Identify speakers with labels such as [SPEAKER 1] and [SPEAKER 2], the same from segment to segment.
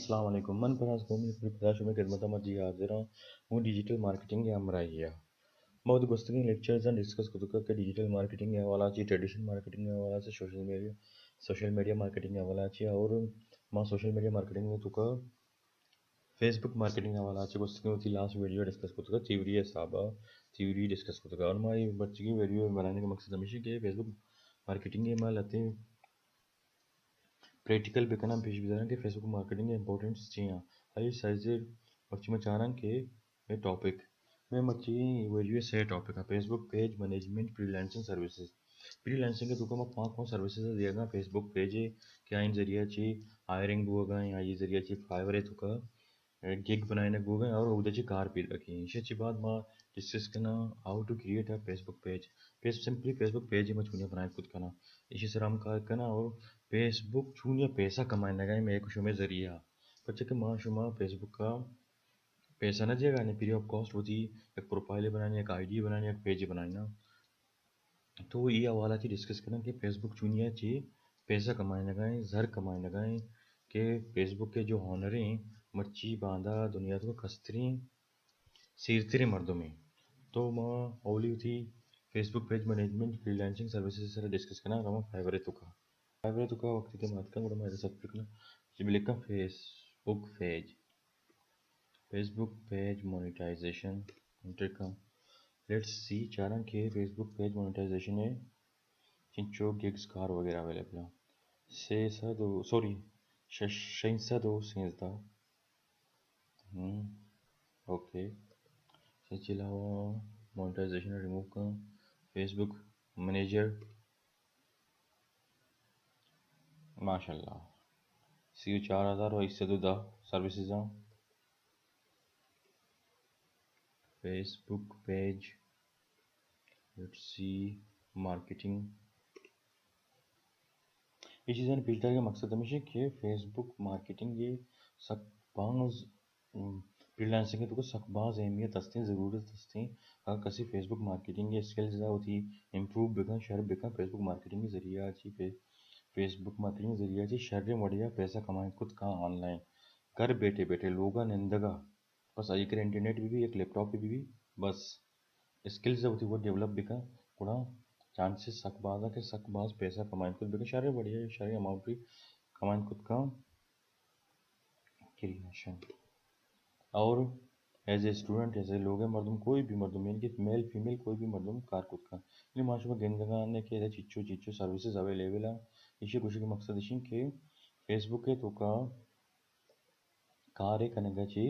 [SPEAKER 1] السلام علیکم من پراز قومی پرپراش میں خدمت مجھے حاضر ہوں ڈیجیٹل مارکیٹنگ یا امرائیہ مواد گستگی لیکچرز اینڈ ڈسکس کتکا کے ڈیجیٹل مارکیٹنگ یا والا چی ٹریڈیشنل مارکیٹنگ یا والا سے سوشل میڈیا مارکیٹنگ یا والا چی اور ماں سوشل میڈیا مارکیٹنگ میں تو فیس بک مارکیٹنگ یا والا چی گستگی ہوتی لاسٹ ویڈیو ڈسکس کتکا تھیوری حسابہ تھیوری ڈسکس کتکا اور ہماری بچی کی ویڈیو بنانے کا مقصد ہمیشہ کہ فیس بک مارکیٹنگ یہ مال آتے ہیں پریکٹیکل بکنا پیش بزارن کہ فیس بک مارکیٹنگ امپورٹنٹس چیاں ہائی سائز بچی میں چاہ رہا کہ یہ ٹاپک میں مچی ویڈیو سے ٹاپک ہے Facebook page management freelancing services freelancing کے تو میں کون سروسز دیا گا فیس بک پیج کیا ان ذریعہ چی ہائرنگ ہو گا یا یہ ذریعہ چی فائور ہے تو کا گگ بنائے گو گئے اور ادھر چی کار پی رکھی اسے چی بات ماں ڈسکس کرنا how to create a Facebook page simply Facebook page میں چھوڑیا بنائے خود کرنا اسی طرح ہم کار کرنا اور فیس بک چھوڑیا پیسہ کمائے لگا میں ایک شو ذریعہ بچے کہ ماں شما فیس بک کا پیسہ نہ دے گا نہیں فری آف کاسٹ ہوتی ایک پروفائل بنانی ایک آئی ڈی بنانی ایک پیج بنانا تو یہ حوالہ تھی ڈسکس کرنا کہ فیس بک چونیا چی پیسہ کمائے لگائیں زر کمائے لگائیں کہ فیس بک کے جو ہونریں مچی باندھا دنیا تو کستریں سیرترے مردوں میں تو ماں اولی تھی Facebook page management freelancing services سے ڈسکس کرنا رہا فائور تو کا فائور تو کا وقت کے مات کا بڑا میرے ساتھ پکنا جب لکھا فیس بک پیج مونیٹائزیشن انٹر کا لیٹس سی چارہ کہ فیس بک پیج مونیٹائزیشن ہے چنچو گگز کار وغیرہ اویلیبل ہے سیسا دو سوری شینسا دو سینزدہ اوکے سے چلا ہوا مونیٹائزیشن ریموو کا فیس بک منیجر ماشاء اللہ سی 4000 اور اس سے دو سروسز ہیں Facebook page let's see marketing یہ چیزیں پیچھے کا مقصد ہمیشہ کہ فیس بک مارکیٹنگ یہ سب بعض فری لانسنگ ہے تو سب بعض اہمیت ہستی ضرورت ہستی اگر کسی فیس بک مارکیٹنگ یہ اسکلز ہوتی امپروو بکا شہر بکا فیس بک مارکیٹنگ کے ذریعہ اچھی فیس بک مارکیٹنگ کے ذریعہ اچھی شہر وڑیا پیسہ کمائیں خود کا آن لائن گھر بیٹھے بیٹھے لوگا نندگا بس آئی کر انٹرنیٹ بھی ایک لیپ ٹاپ بھی بس اسکلز ہوتی وہ ڈیولپ بکا تھوڑا چانسز سک باز ہے کہ سک باز پیسہ کمائیں خود بکا شہر بڑھیا شہر اماؤنٹ بھی کمائیں خود کا کریشن اور as a student as a لوگ ہیں مردم کوئی بھی مردم یعنی کہ میل فیمیل کوئی بھی مردم کار خود کا یعنی معاشرہ گندگا نے کہ چیچو سروسز اویلیبل ہیں اسی کچھ کے مقصد اسی کہ فیس بک ہے تو کا کار ہے کنگا چی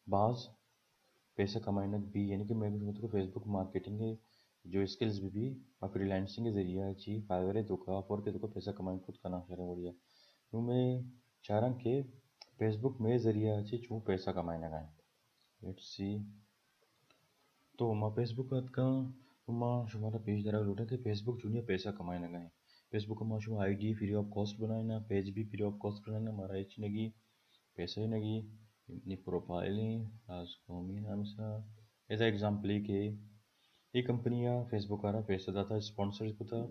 [SPEAKER 1] بعض پیسہ کمائنک بھی یعنی کہ میں تو فیس بک مارکیٹنگ ہے جو اسکلز بھی فری لانسنگ کے ذریعہ چی فائور ہے تو کا فور کے تو پیسہ کمائیں خود کا ناشرہ بڑھیا تو میں چاہ رہا کہ فیس بک میں ذریعہ چی چوں پیسہ کمائیں لگائیں لیٹس سی تو ماں فیس بک کا ماں شمارا پیج درا لوٹا کہ فیس بک چونیا پیسہ کمائیں لگائیں فیس بک کا ماں شما I D free of cost بنائنا پیج بھی فری آف کاسٹ بنائنا ہمارا ایچ نگی پیسہ ہی نگی اپنی پروفائلیں راز قومی نام سا ایز اے ایگزامپل ہی کہ یہ کمپنیاں فیس بک آ رہا پیسہ داتا اسپانسر کو تھا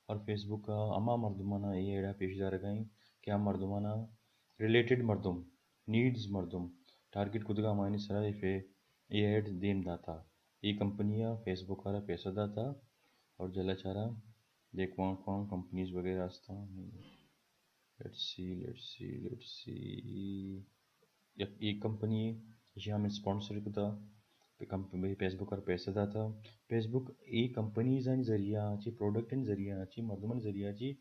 [SPEAKER 1] اور فیس بک کا اما مردمانہ یہ ایڈا پیش دار گئیں کہ ہم مردمانہ ریلیٹڈ مردم نیڈز مردم ٹارگٹ کدگا معنی سرا یہ ایڈ دیم داتا یہ کمپنیاں فیس بک آ رہا پیسہ داتا اور جلا چارہ دیکھ کون کمپنیز وغیرہ ہستا لیٹس سی یہ کمپنی یہ ہم اسپانسر کو تھا فیس بک اور پیسہ داتا فیس بک ای کمپنیز ہیں ذریعہ اچھی پروڈکٹ ہیں ذریعہ اچھی مردمن ذریعہ اچھی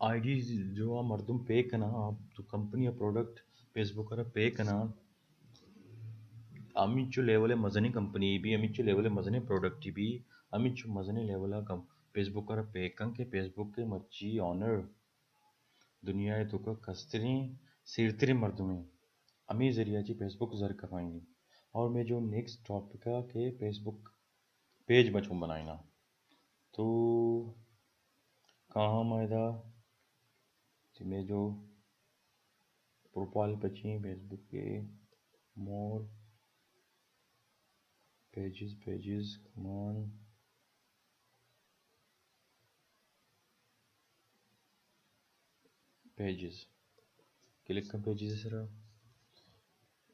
[SPEAKER 1] آئی ڈی جو مردم پے کنا تو کمپنی پروڈکٹ فیس بک اور پے کنا امیچو لیول مزنی کمپنی بھی امیچو لیول مزنی پروڈکٹ بھی امیچو مزنی لیول کم فیس بک اور پے کن کے فیس بک کے مچی آنر دنیا تو کا کستریں سیرترے مردوں میں امی ذریعہ چی فیس بک زر کمائیں گی اور میں جو نیکسٹ ٹاپک ہے کہ فیس بک پیج بچوں بنائنا تو کہاں معاہدہ میں جو پروفائل بچیں فیس بک کے مور پیجز کمان پیجز کلک کا پیج ہے سر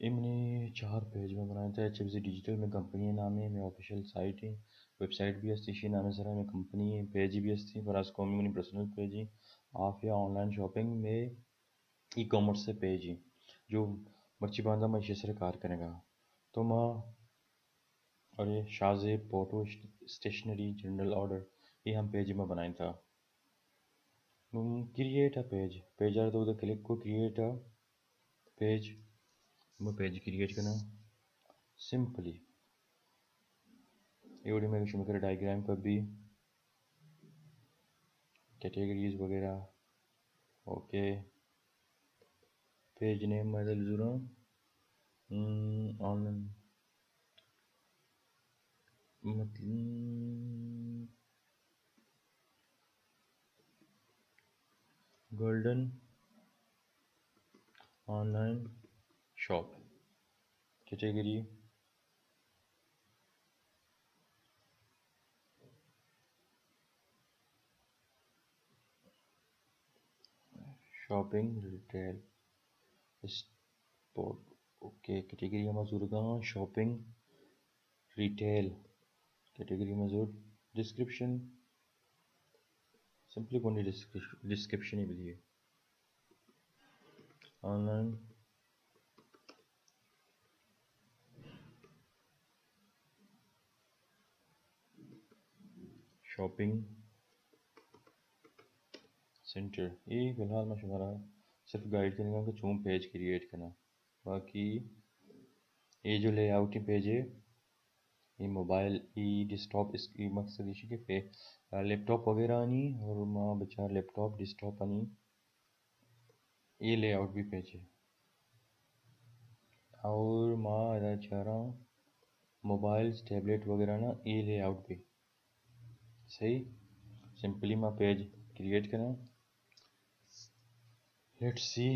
[SPEAKER 1] یہ میں نے 4 پیج میں بنایا تھا. HFC ڈیجیٹل میں کمپنی نام ہے میں آفیشیل سائٹ ہے ویب سائٹ بھی ہستی شی نام ہے سر میں کمپنی ہے پیج بھی ہستی براز قومی منی پرسنل پیج ہے آپ یا آن لائن شاپنگ میں ای کامرس سے پیج ہے جو مرچی باندھا میں اسے سر کار کرے گا تو ماں اور یہ Shahzeb photo stationery general order یہ ہم پیج میں بنائیں تھا. کریٹ اے پیج آر تو کلک کو کریٹ اے پیج میں پیج کریٹ کرنا سمپلی یہ ویڈیو میں شروع کرے ڈائیگرام کا بھی کیٹیگریز وغیرہ اوکے پیج نیم میں ضرور آن لائن مطلب golden on line shop category shopping retail sport okay category ہم ضرور شاپنگ ریٹیل کیٹیگری میں ضرور ڈسکرپشن سمپلی کون ڈسکرپشن ہی بھی آن لائن شاپنگ سینٹر یہ فی الحال میں شمارا صرف گائیڈ کرنے گا کہ چون پیج کریٹ کرنا باقی یہ جو لے آؤٹ پیج ہے یہ موبائل ای ڈیسک ٹاپ اس کی مقصد یہ کہ لیپ ٹاپ وغیرہ آنی اور ماں بچہ لیپ ٹاپ ڈیسک ٹاپ آنی یہ لے آؤٹ بھی پیج ہے اور ماں ادا چاہ رہا ہوں موبائلز ٹیبلیٹ وغیرہ نا یہ لے آؤٹ بھی صحیح سمپلی ماں پیج کریٹ کرنا لیٹس سی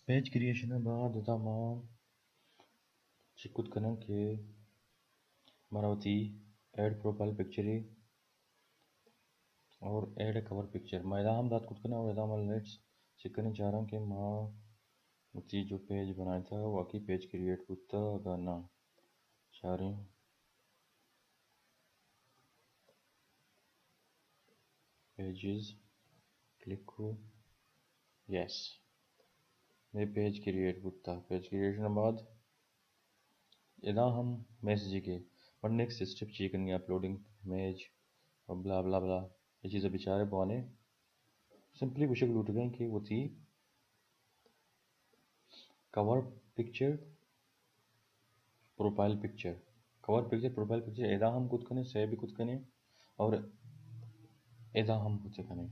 [SPEAKER 1] پیج کریشن بعد ادا ماں چکت کرنا کہ مراوتی ایڈ پروفائل پکچر اور ایڈ کور پکچر میں ادا ہم بات کچھ کرنا اور ادا میں لیٹس چیک کرنا چاہ رہا ہوں کہ ماں مجھے جو پیج بنایا تھا واقعی پیج کریٹ ہوتا اگر نہ چاہ رہے ہیں پیجز کلک ہو یس میرے پیج کریٹ ہوتا پیج کریشن بعد ادا ہم میسیج کے اور نیکسٹ اسٹیپ چیک کریں گے اپلوڈنگ امیج اور بلا بلا بلا یہ چیزیں بیچارے بوانے سمپلی بشک لوٹ گئے کہ وہ تھی کور پکچر پروفائل پکچر کور پکچر پروفائل پکچر ادا ہم خود کریں سیو بھی خود کریں اور ادا ہم خود سے کریں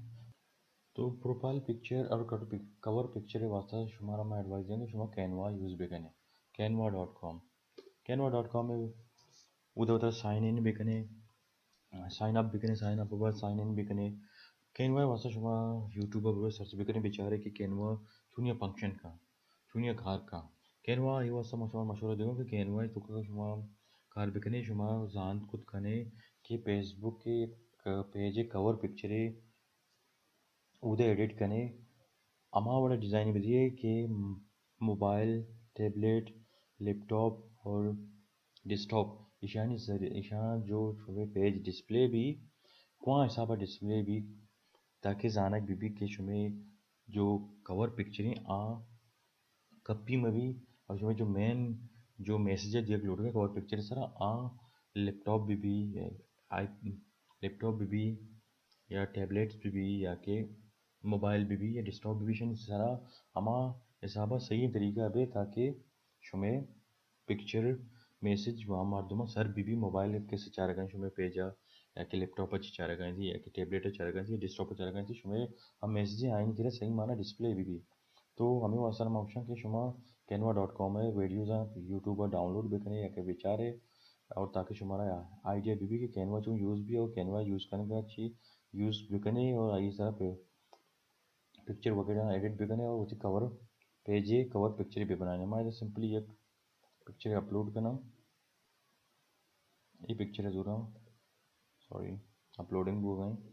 [SPEAKER 1] تو پروفائل پکچر اور کور پکچر واسطہ شمارا میں ایڈوائز دیں گے شما کینوا یوز بھی کریں canva.com canva.com میں ادھر سائن ان بھی کریں سائن اپ بھی کریں سائن اپ کے بعد سائن ان بھی کریں کینوا واسطہ شما یوٹیوب پر سرچ بھی کریں بیچارے کہ کینوا چونیا فنکشن کا چونیا کار کا کینوا یہ واسطہ مشورہ دوں کہ کینوا تو کا شما کار بھی کریں شما زان خود کریں کہ فیس بک کے ایک پیج کور پکچر ادھر ایڈٹ کریں اما والا ڈیزائن بھی دیے کہ موبائل ٹیبلیٹ لیپ ٹاپ اور ڈیسک ٹاپ ایشان جو چھوٹے پیج ڈسپلے بھی کوئی حساب ڈسپلے بھی تاکہ زانک بھی کہ شمیں جو کور پکچریں آ کپی میں بھی اور شمیں جو مین جو میسیج دیکھ لوٹ گئے کور پکچر سارا آ لیپ ٹاپ بھی لیپ ٹاپ بھی یا ٹیبلیٹس بھی یا کہ موبائل بھی یا ڈیسک ٹاپ بھی سارا اما حسابہ صحیح طریقہ بھی تاکہ شمیں پکچر میسیج وہاں مردمہ سر بھی موبائل کے سے چار گئے شمیں پیجا یا کہ لیپ ٹاپ اچھی چار گئے تھی یا کہ ٹیبلیٹ چار گئے تھی ڈیسک ٹاپ چار گئے تھی شمیں ہم میسیجیں آئیں گے صحیح مانا ڈسپلے بھی تو ہمیں واسطہ ہم آپشن کہ شما canva.com ہے ویڈیوز ہیں یوٹیوب پر ڈاؤن لوڈ بھی کریں یا کہ بیچارے اور تاکہ شمارا آئیڈیا بھی کہ کینوا چون یوز بھی ہو کینوا یوز کرنے کا اچھی یوز بھی کریں اور آئی طرح پہ پکچر وغیرہ ایڈٹ بھی کریں اور اسی کور پیج کور پکچر بھی بنانے میں سمپلی ایک پکچر اپلوڈ کرنا یہ پکچر ہے ضرور سوری اپلوڈنگ بھی ہو گئے